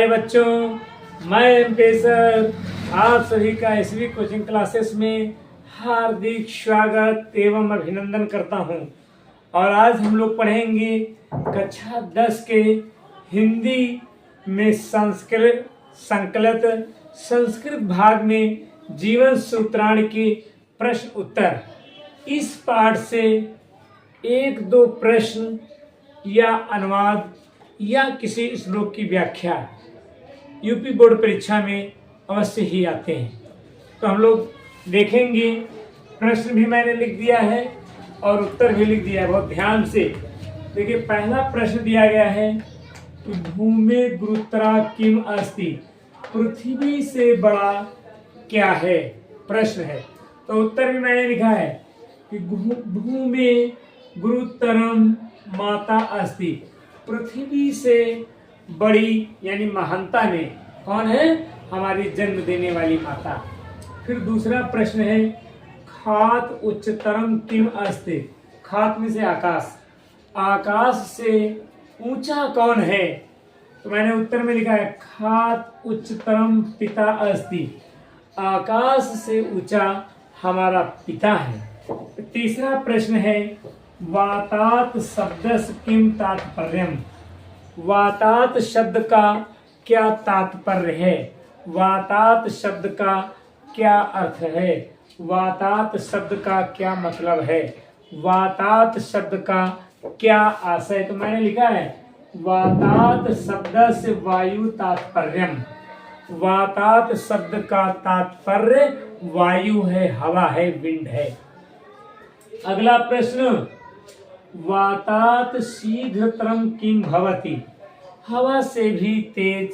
बच्चों, मैं MK sir आप सभी का एसवी कोचिंग क्लासेस में हार्दिक स्वागत एवं अभिनंदन करता हूं। और आज हम लोग पढ़ेंगे कक्षा 10 के हिंदी में संकलित संस्कृत भाग में जीवन सूत्राण के प्रश्न उत्तर। इस पाठ से एक दो प्रश्न या अनुवाद या किसी श्लोक की व्याख्या यूपी बोर्ड परीक्षा में अवश्य ही आते हैं। तो हम लोग देखेंगे। प्रश्न भी मैंने लिख दिया है और उत्तर भी लिख दिया है, बहुत ध्यान से देखिए। पहला प्रश्न दिया गया है कि भूमि गुरुत्रा किम अस्ति, पृथ्वी से बड़ा क्या है, प्रश्न है। तो उत्तर भी मैंने लिखा है कि भूमि गुरुतरम माता अस्ति, पृथ्वी से बड़ी यानी महानता में कौन है, हमारी जन्म देने वाली माता। फिर दूसरा प्रश्न है खात उच्चतरम किम अस्ति, खात में से आकाश, आकाश से ऊंचा कौन है। तो मैंने उत्तर में लिखा है खात उच्चतरम पिता अस्ति, आकाश से ऊंचा हमारा पिता है। तीसरा प्रश्न है वातात शब्दस्य किम तात्पर्यम, वातात शब्द का क्या तात्पर्य है, वातात शब्द का क्या अर्थ है, वातात शब्द का क्या मतलब है, वातात शब्द का क्या आशय। तो मैंने लिखा है वातात शब्द से वायु तात्पर्यम, वातात शब्द का तात्पर्य वायु है, हवा है, विंड है। अगला प्रश्न वातात शीघ्रतरम किम भवति, हवा से भी तेज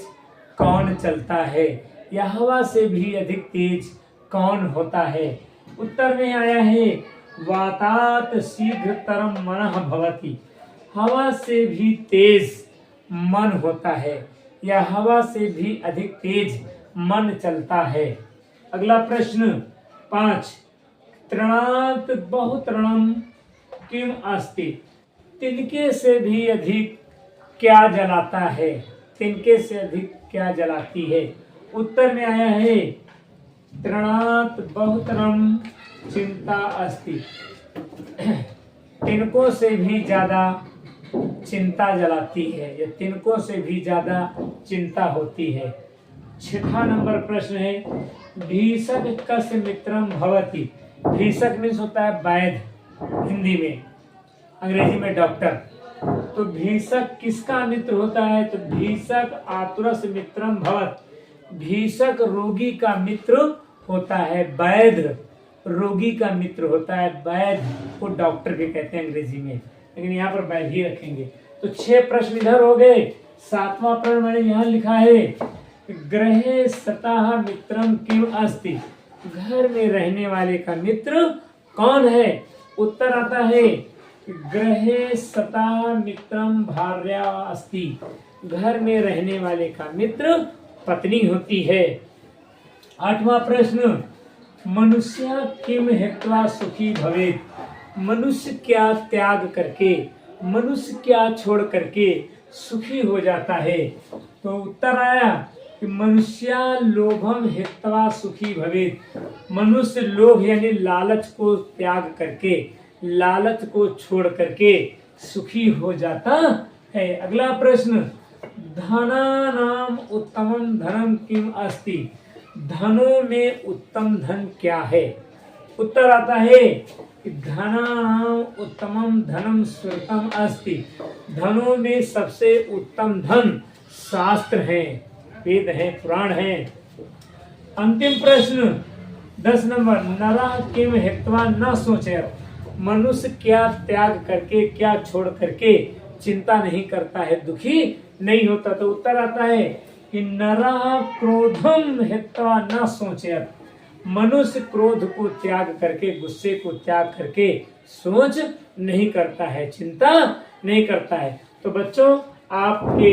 कौन चलता है या हवा से भी अधिक तेज कौन होता है। उत्तर में आया है वातात शीघ्रतरम मनः भवति, हवा से भी तेज मन होता है या हवा से भी अधिक तेज मन चलता है। अगला प्रश्न 5 तृणात् बहुतरणम किम अस्ति, तिनके से भी अधिक क्या जलाता है, तिनके से अधिक क्या जलाती है। उत्तर में आया है तृणात् बहुतरम चिंता अस्ति, तिनकों से भी ज्यादा चिंता जलाती है या तिनकों से भी ज्यादा चिंता होती है। छठा नंबर प्रश्न है भीषक कस्य मित्रम भवति, भीषक मीन्स होता है वैद्य, हिंदी में, अंग्रेजी में डॉक्टर। तो भीषक किसका मित्र होता है, तो भीषक आतुरस मित्रम भवत, भीषक रोगी का मित्र होता है, वैद्य रोगी का मित्र होता है, वैद्य को डॉक्टर भी कहते हैं अंग्रेजी में, लेकिन यहाँ पर वैद्य ही रखेंगे। तो 6 प्रश्न इधर हो गए। 7वां प्रश्न मैंने यहाँ लिखा है गृहे सतः मित्रम किम अस्ति, घर में रहने वाले का मित्र कौन है। उत्तर आता है गृहे सतः मित्रम भार्या अस्ति, घर में रहने वाले का मित्र पत्नी होती है। 8वां प्रश्न मनुष्य किम हित्वा सुखी भवेत्, मनुष्य क्या त्याग करके, मनुष्य क्या छोड़ करके सुखी हो जाता है। तो उत्तर आया कि मनुष्य लोभम हित्वा सुखी भवेत्, मनुष्य लोभ यानी लालच को त्याग करके, लालच को छोड़ करके सुखी हो जाता है। अगला प्रश्न धनानाम उत्तमम धनम किम अस्ति, धनों में उत्तम धन क्या है। उत्तर आता है कि धनानाम उत्तमम धनम श्रुतम अस्ति, धनों में सबसे उत्तम धन शास्त्र है, वेद है, पुराण है। अंतिम प्रश्न 10 नंबर नरः किम हित्वा न सोचे, मनुष्य क्या त्याग करके, क्या छोड़ करके चिंता नहीं करता है, दुखी नहीं होता। तो उत्तर आता है कि नरः क्रोधम हित्वा न सोचे, मनुष्य क्रोध को त्याग करके, गुस्से को त्याग करके सोच नहीं करता है, चिंता नहीं करता है। तो बच्चों आपके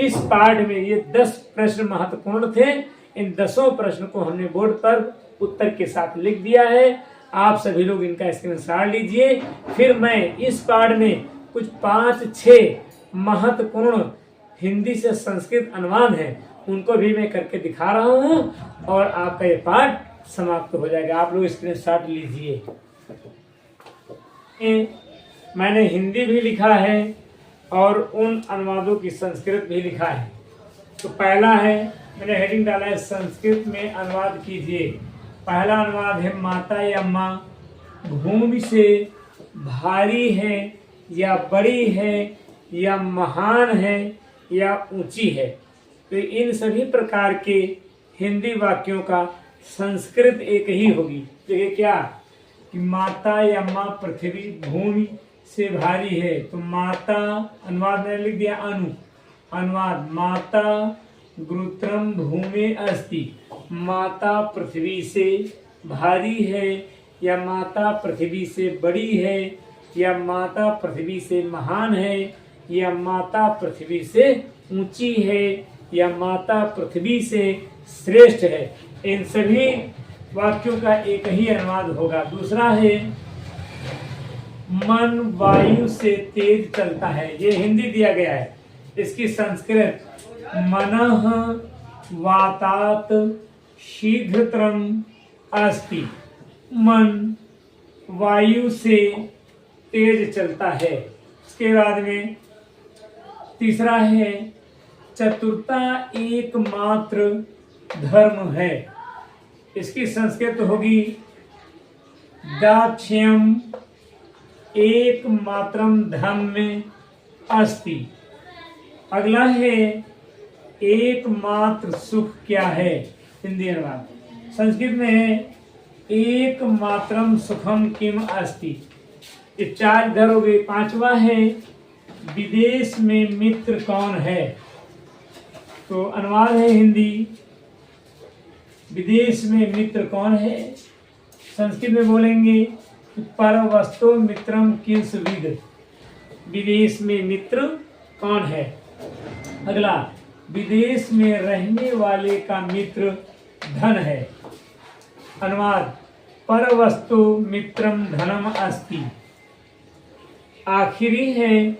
इस पाठ में ये 10 प्रश्न महत्वपूर्ण थे। इन 10 प्रश्न को हमने बोर्ड पर उत्तर के साथ लिख दिया है। आप सभी लोग इनका स्क्रीनशॉट लीजिए। फिर मैं इस पाठ में कुछ 5-6 महत्वपूर्ण हिंदी से संस्कृत अनुवाद है उनको भी मैं करके दिखा रहा हूँ और आपका ये पाठ समाप्त हो जाएगा। आप लोग स्क्रीनशॉट लीजिए। मैंने हिंदी भी लिखा है और उन अनुवादों की संस्कृत भी लिखा है। तो पहला है, मैंने हेडिंग डाला है संस्कृत में अनुवाद कीजिए। पहला अनुवाद है माता या माँ भूमि से भारी है या बड़ी है या महान है या ऊंची है। तो इन सभी प्रकार के हिंदी वाक्यों का संस्कृत एक ही होगी। देखिए क्या कि माता या माँ पृथ्वी भूमि से भारी है, तो माता अनुवाद मैंने लिख दिया अनुवाद माता गुरुत्रम भूमि अस्ति, माता पृथ्वी से भारी है या माता पृथ्वी से बड़ी है या माता पृथ्वी से महान है या माता पृथ्वी से ऊंची है या माता पृथ्वी से श्रेष्ठ है। इन सभी वाक्यों का एक ही अनुवाद होगा। दूसरा है मन वायु से तेज चलता है। ये हिंदी दिया गया है, इसकी संस्कृत मनः वातात शीघ्रतरम अस्ति, मन वायु से तेज चलता है। इसके बाद में तीसरा है चतुरता एकमात्र धर्म है। इसकी संस्कृत होगी दाक्ष्यम एकमात्रम धम्म अस्ति। अगला है एकमात्र सुख क्या है, हिंदी अनुवाद। संस्कृत में है एकमात्रम सुखम किम अस्ति। ये चार इधर हो गए। पांचवा है विदेश में मित्र कौन है। तो अनुवाद है हिंदी विदेश में मित्र कौन है। संस्कृत में बोलेंगे परवस्तो मित्रम किंसविद, विदेश में मित्र कौन है। अगला विदेश में रहने वाले का मित्र धन है। अनुवाद परवस्तु मित्रम धनम अस्ति। आखिरी है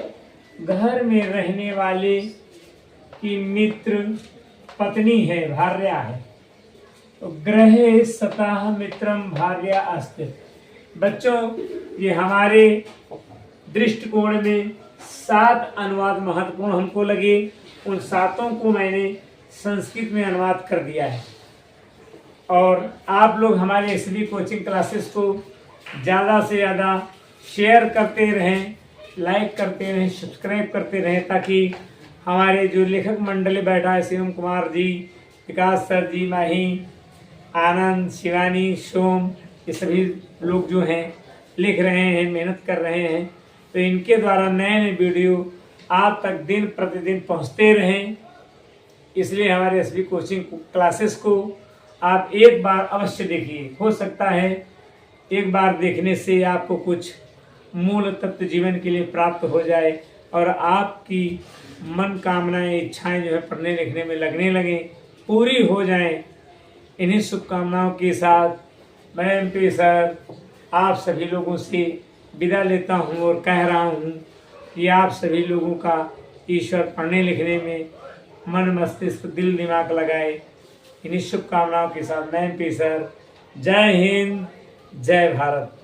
घर में रहने वाले की मित्र पत्नी है, भार्या है। तो ग्रहे सतः मित्रम भार्या अस्ति। बच्चों, ये हमारे दृष्टिकोण में 7 अनुवाद महत्वपूर्ण हमको लगे। उन 7 को मैंने संस्कृत में अनुवाद कर दिया है। और आप लोग हमारे एसबी कोचिंग क्लासेस को ज़्यादा से ज़्यादा शेयर करते रहें, लाइक करते रहें, सब्सक्राइब करते रहें, ताकि हमारे जो लेखक मंडली बैठा है शिवम कुमार जी, विकास सर जी, माही, आनंद, शिवानी, सोम, ये सभी लोग जो हैं लिख रहे हैं, मेहनत कर रहे हैं। तो इनके द्वारा नए नए वीडियो आप तक दिन प्रतिदिन पहुंचते रहें। इसलिए हमारे एसबी कोचिंग क्लासेस को आप एक बार अवश्य देखिए। हो सकता है एक बार देखने से आपको कुछ मूल तत्व जीवन के लिए प्राप्त हो जाए और आपकी मन कामनाएं, इच्छाएं जो है पढ़ने लिखने में लगने लगे, पूरी हो जाएं। इन्हीं शुभकामनाओं के साथ मैं MP सर आप सभी लोगों से विदा लेता हूं और कह रहा हूं कि आप सभी लोगों का ईश्वर पढ़ने लिखने में मन मस्तिष्क दिल दिमाग लगाए। इन्हीं शुभकामनाओं के साथ मैं MP सर, जय हिंद, जय भारत।